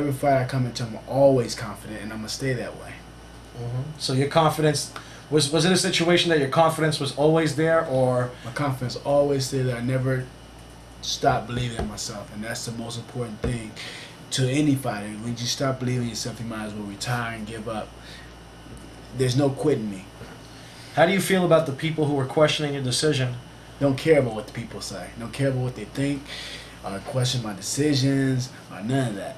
Every fight I come into, I'm always confident, and I'm gonna stay that way. So your confidence was it a situation that your confidence was always there, or my confidence always stayed there. I never stopped believing in myself, and that's the most important thing to any fighter. When you stop believing in yourself, you might as well retire and give up. There's no quitting me. how do you feel about the people who were questioning your decision? Don't care about what the people say. Don't care about what they think, or question my decisions, or none of that.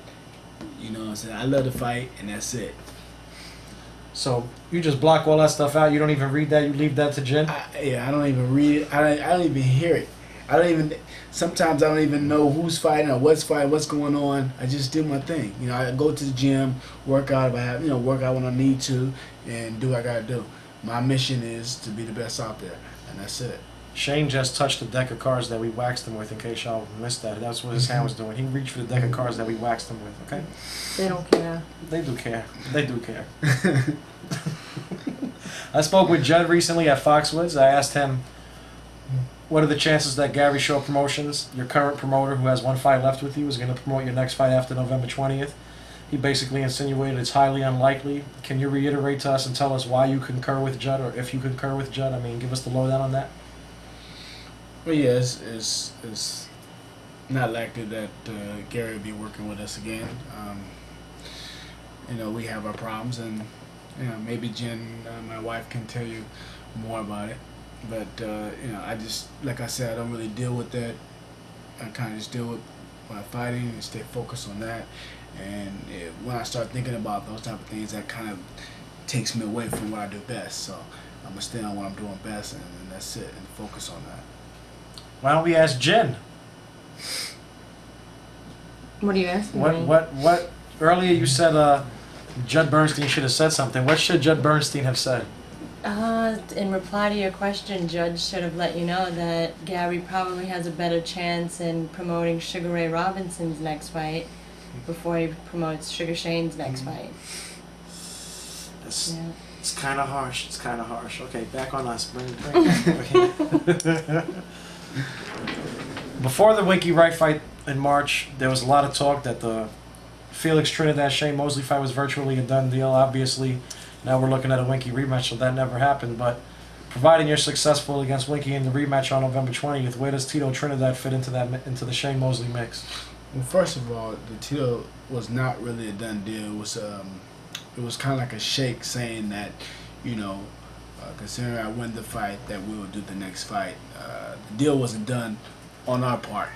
You know what I'm saying? I love to fight, and that's it. So you just block all that stuff out. You don't even read that. You leave that to Jin. I don't even read it. I don't even hear it. I don't even. Sometimes I don't even know who's fighting or what's fighting, what's going on. I just do my thing. You know, I go to the gym, work out if I have, work out when I need to, and do what I gotta do. My mission is to be the best out there, and that's it. Shane just touched the deck of cards that we waxed him with, in case y'all missed that. That's what his hand was doing. He reached for the deck of cards that we waxed him with, okay? They don't care. They do care. They do care. I spoke with Judd recently at Foxwoods. I asked him, what are the chances that Gary Shaw Promotions, your current promoter who has one fight left with you, is going to promote your next fight after November 20th? He basically insinuated it's highly unlikely. Can you reiterate to us and tell us why you concur with Judd, or if you concur with Judd? I mean, give us the lowdown on that. Well, yeah, it's not likely that Gary will be working with us again. We have our problems, and maybe Jen, my wife, can tell you more about it. But I just, like I said, I don't really deal with that. I kind of just deal with my fighting and stay focused on that. And when I start thinking about those type of things, that kind of takes me away from what I do best. So I'm gonna stay on what I'm doing best, and that's it, and focus on that. Why don't we ask Jen? What are you asking me? What? Earlier you said Judd Bernstein should have said something. What should Judd Bernstein have said? In reply to your question, Judge should have let you know that Gary probably has a better chance in promoting Sugar Ray Robinson's next fight before he promotes Sugar Shane's next fight. It's kind of harsh. It's kind of harsh. Okay, back on us. Bring okay. Before the Winky Wright fight in March, there was a lot of talk that the Felix Trinidad-Shane Mosley fight was virtually a done deal. Obviously, now we're looking at a Winky rematch, so that never happened. But providing you're successful against Winky in the rematch on November 20th, where does Tito Trinidad fit into the Shane Mosley mix? Well, first of all, the Tito was not really a done deal. It was kind of like a shake saying that, considering I win the fight, that we will do the next fight. The deal wasn't done on our part.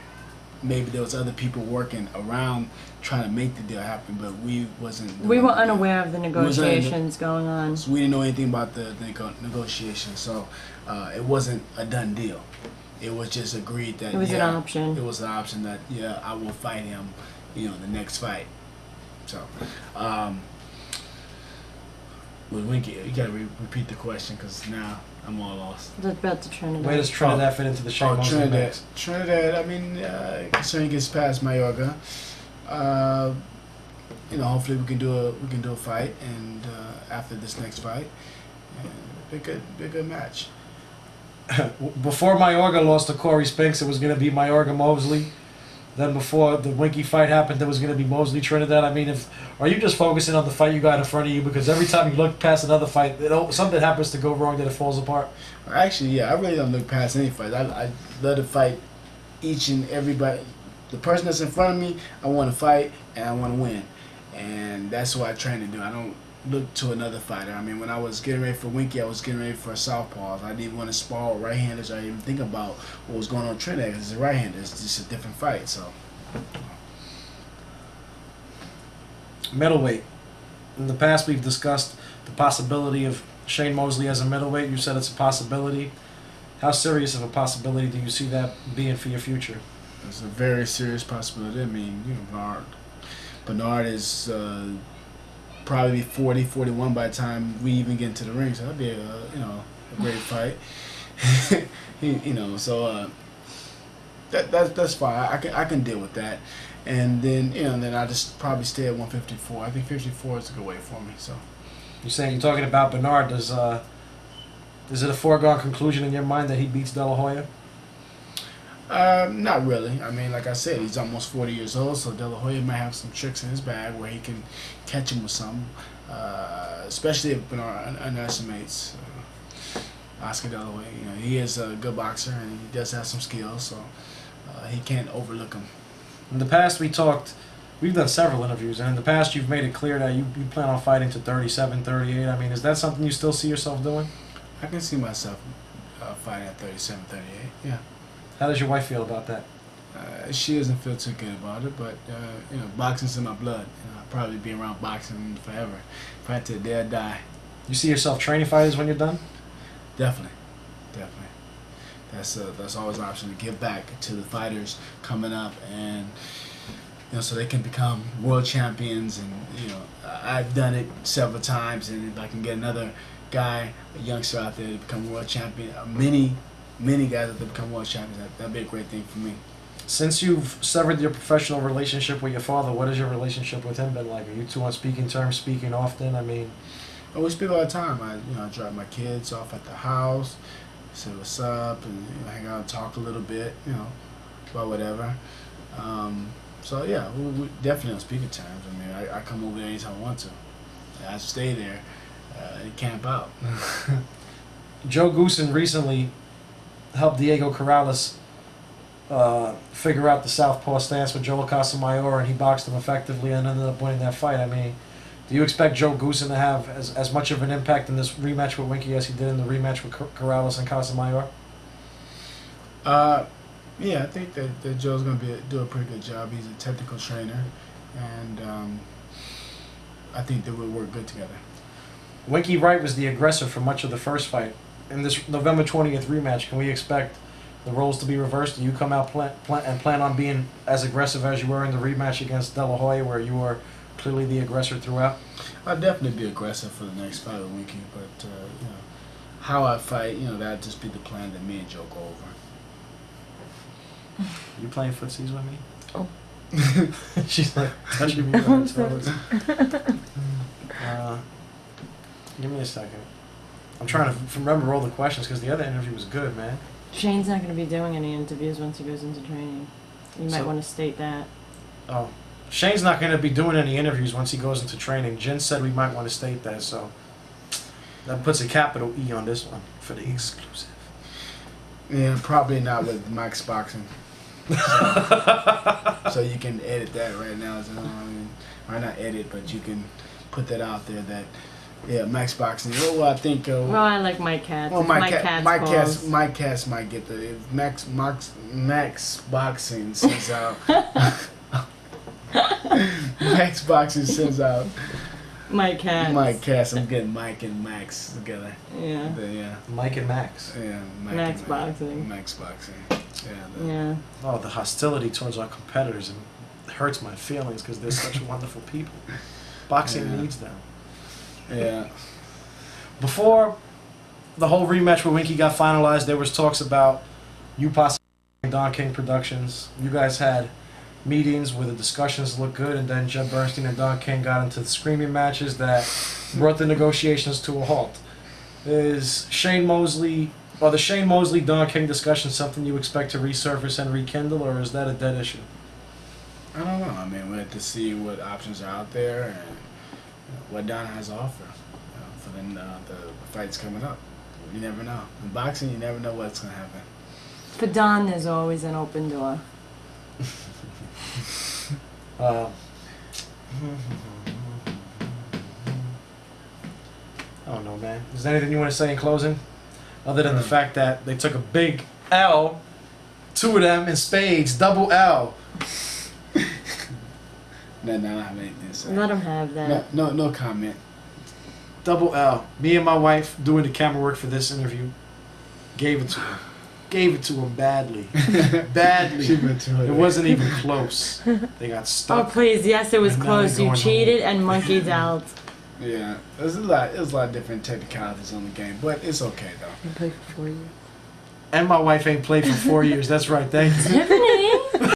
Maybe there was other people working around trying to make the deal happen, but we wasn't. We were unaware of the negotiations going on. So we didn't know anything about the negotiations. So it wasn't a done deal. It was just agreed that it was an option. It was an option that I will fight him, the next fight. So with Winky, you gotta repeat the question because now I'm all lost. About the Trinidad. Where does Trinidad fit into the Shane Mosley mix? Trinidad. I mean, considering he gets past Mayorga, hopefully we can do a fight, and after this next fight, be a good match. Before Mayorga lost to Cory Spinks, it was going to be Mayorga Mosley. Then before the Winky fight happened, there was going to be Mosley Trinidad. I mean, are you just focusing on the fight you got in front of you? Because every time you look past another fight, something happens to go wrong that it falls apart. Actually, yeah, I really don't look past any fight. I love to fight each and everybody. The person that's in front of me, I want to fight and I want to win. And that's what I train to do. I don't look to another fighter. I mean, when I was getting ready for Winky, I was getting ready for southpaws. I didn't want to spar with right-handers. I didn't even think about what was going on with Trinidad because it's a right-hander. It's just a different fight. So, middleweight. In the past, we've discussed the possibility of Shane Mosley as a middleweight. You said it's a possibility. How serious of a possibility do you see that being for your future? It's a very serious possibility. I mean, Bernard is probably 40, 41 by the time we even get into the ring. So that'd be a great fight. So that's fine. I can deal with that. And then I just probably stay at 154. I think 54 is a good weight for me. So you're talking about Bernard. Is it a foregone conclusion in your mind that he beats De La Hoya? Not really. I mean, like I said, he's almost 40 years old, so De La Hoya might have some tricks in his bag where he can catch him with something, especially if Bernard underestimates Oscar De La Hoya. You know, he is a good boxer and he does have some skills, so he can't overlook him. In the past, we've done several interviews, and in the past, you've made it clear that you plan on fighting to 37, 38. I mean, is that something you still see yourself doing? I can see myself fighting at 37, 38. Yeah. How does your wife feel about that? She doesn't feel too good about it, but you know, boxing's in my blood. You know, I'll probably be around boxing forever, right to the day I die. You see yourself training fighters when you're done? Definitely. That's always an option to give back to the fighters coming up, and you know, so they can become world champions. And you know, I've done it several times, and if I can get another guy, a youngster out there to become world champion, many guys that become world champions, that'd be a great thing for me. Since you've severed your professional relationship with your father, what has your relationship with him been like? Are you two on speaking terms, speaking often? I mean, we speak all the time. I drop my kids off at the house, say what's up, and hang out and talk a little bit, about whatever. So yeah, we definitely on speaking terms. I mean, I come over there anytime I want to. I stay there and camp out. Joe Goosen recently helped Diego Corrales figure out the southpaw stance with Joel Casamayor, and he boxed him effectively and ended up winning that fight. I mean, do you expect Joe Goosen to have as much of an impact in this rematch with Winky as he did in the rematch with Corrales and Casamayor? Yeah, I think that Joe's going to do a pretty good job. He's a technical trainer, and I think that we'll work good together. Winky Wright was the aggressor for much of the first fight. In this November 20th rematch, can we expect the roles to be reversed? Do you come out plan on being as aggressive as you were in the rematch against De La Hoya, where you were clearly the aggressor throughout? I'll definitely be aggressive for the next fight with Winky, but how I fight, that'd just be the plan that me and Joe go over. You playing footsies with me? Oh. She's like touching me on her toes. Give me a second. I'm trying to remember all the questions because the other interview was good, man. Shane's not going to be doing any interviews once he goes into training. You might want to state that. Oh. Shane's not going to be doing any interviews once he goes into training. Jen said we might want to state that, so that puts a capital E on this one for the exclusive. Yeah, probably not with Mike's boxing. So you can edit that right now. So, or not edit, but you can put that out there that, yeah, Max Boxing. Well, I think. Well, I like Mike Katz. Well, Mike Katz might get the. If Max Boxing sends out. Max Boxing sends out. Mike Katz. I'm getting Mike and Max together. Yeah. Yeah. Mike and Max. Yeah. Max Boxing. Max Boxing. Yeah. Oh, the hostility towards our competitors hurts my feelings because they're such wonderful people. Boxing needs them. Yeah. Before the whole rematch with Winky got finalized, there was talks about you possibly Don King Productions. You guys had meetings where the discussions looked good, and then Jeb Bernstein and Don King got into the screaming matches that brought the negotiations to a halt. Is Shane Mosley, or the Shane Mosley Don King discussion, something you expect to resurface and rekindle, or is that a dead issue? I don't know. I mean, we have to see what options are out there and what Don has to offer for the fights coming up. You never know. In boxing, you never know what's going to happen. For Don, there's always an open door. I don't know, man. Is there anything you want to say in closing? Other than the fact that they took a big L, two of them in spades, double L. No, I don't have anything to say. Let them have that. No comment. Double L. Me and my wife doing the camera work for this interview. Gave it to him. Gave it to him badly. Badly. It wasn't even close. They got stuck. Oh please, yes, it was close. You cheated and monkeyed out. Yeah, there's a lot of different technicalities on the game, but it's okay though. You played for 4 years. And my wife ain't played for 4 years. That's right. Thank you. Tiffany.